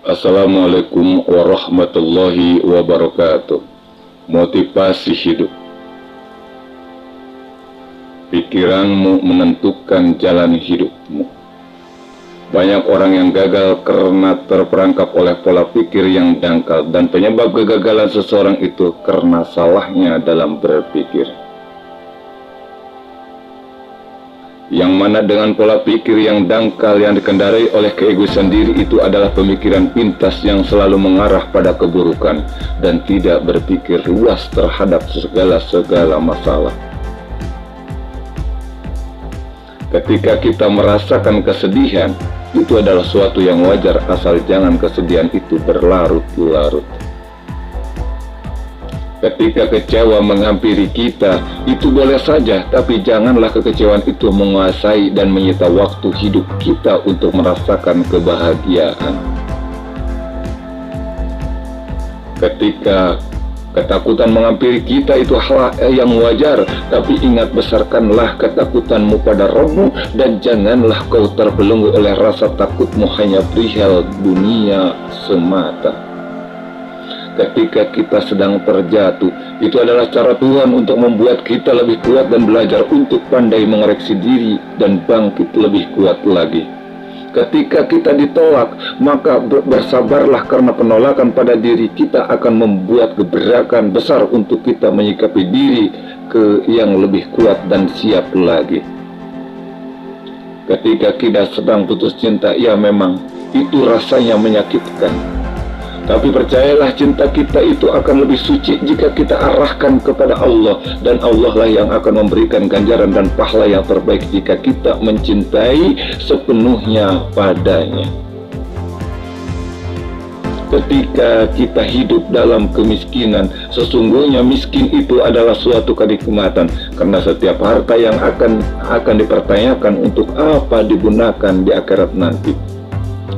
Assalamualaikum warahmatullahi wabarakatuh. Motivasi hidup. Pikiranmu menentukan jalan hidupmu. Banyak orang yang gagal karena terperangkap oleh pola pikir yang dangkal, dan penyebab kegagalan seseorang itu karena salahnya dalam berpikir. Yang mana dengan pola pikir yang dangkal yang dikendarai oleh keegoisan diri itu adalah pemikiran pintas yang selalu mengarah pada keburukan dan tidak berpikir luas terhadap segala masalah. Ketika kita merasakan kesedihan, itu adalah suatu yang wajar, asal jangan kesedihan itu berlarut-larut. Ketika kecewa menghampiri kita, itu boleh saja, tapi janganlah kekecewaan itu menguasai dan menyita waktu hidup kita untuk merasakan kebahagiaan. Ketika ketakutan menghampiri kita, itu hal yang wajar, tapi ingat, besarkanlah ketakutanmu pada Rabb-mu dan janganlah kau terbelenggu oleh rasa takutmu hanya perihal dunia semata. Ketika kita sedang terjatuh, itu adalah cara Tuhan untuk membuat kita lebih kuat dan belajar untuk pandai mengoreksi diri dan bangkit lebih kuat lagi. Ketika kita ditolak, maka bersabarlah, karena penolakan pada diri kita akan membuat gebrakan besar untuk kita menyikapi diri ke yang lebih kuat dan siap lagi. Ketika kita sedang putus cinta, ya memang itu rasanya menyakitkan. Tapi percayalah, cinta kita itu akan lebih suci jika kita arahkan kepada Allah, dan Allah lah yang akan memberikan ganjaran dan pahala yang terbaik jika kita mencintai sepenuhnya padanya. Ketika kita hidup dalam kemiskinan, sesungguhnya miskin itu adalah suatu kenikmatan, karena setiap harta yang akan dipertanyakan untuk apa digunakan di akhirat nanti.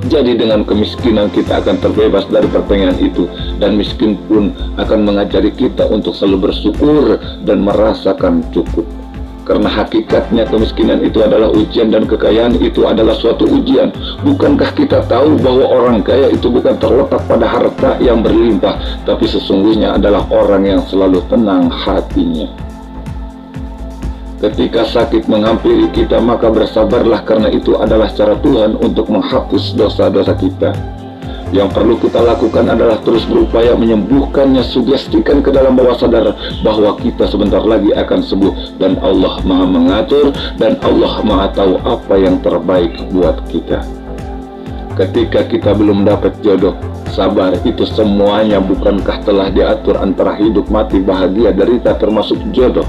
Jadi dengan kemiskinan kita akan terbebas dari pertanyaan itu, dan miskin pun akan mengajari kita untuk selalu bersyukur dan merasakan cukup. Karena hakikatnya kemiskinan itu adalah ujian dan kekayaan itu adalah suatu ujian. Bukankah kita tahu bahwa orang kaya itu bukan terletak pada harta yang berlimpah, tapi sesungguhnya adalah orang yang selalu tenang hatinya. Ketika sakit menghampiri kita, maka bersabarlah, karena itu adalah cara Tuhan untuk menghapus dosa-dosa kita. Yang perlu kita lakukan adalah terus berupaya menyembuhkannya, sugestikan ke dalam bawah sadar bahwa kita sebentar lagi akan sembuh, dan Allah Maha mengatur, dan Allah Maha tahu apa yang terbaik buat kita. Ketika kita belum dapat jodoh, sabar, itu semuanya bukankah telah diatur antara hidup mati, bahagia, derita, termasuk jodoh.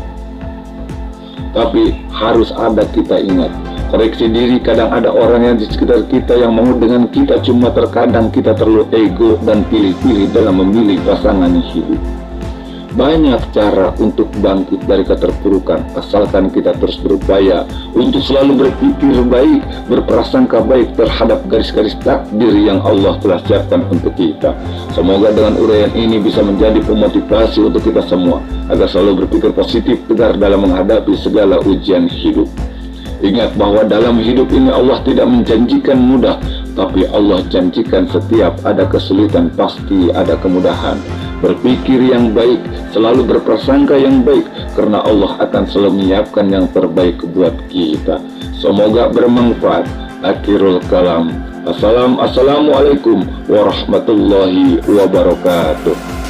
Tapi harus ada kita ingat, koreksi diri. Kadang ada orang yang di sekitar kita yang mau dengan kita, cuma terkadang kita terlalu ego dan pilih-pilih dalam memilih pasangan hidup. Banyak cara untuk bangkit dari keterpurukan, asalkan kita terus berupaya untuk selalu berpikir baik, berprasangka baik terhadap garis-garis takdir yang Allah telah siapkan untuk kita. Semoga dengan uraian ini bisa menjadi pemotivasi untuk kita semua, agar selalu berpikir positif, tegar dalam menghadapi segala ujian hidup. Ingat bahwa dalam hidup ini Allah tidak menjanjikan mudah, tapi Allah janjikan setiap ada kesulitan pasti ada kemudahan. Berpikir yang baik, selalu berprasangka yang baik, karena Allah akan selalu menyiapkan yang terbaik buat kita. Semoga bermanfaat. Akhirul kalam. Assalamualaikum warahmatullahi wabarakatuh.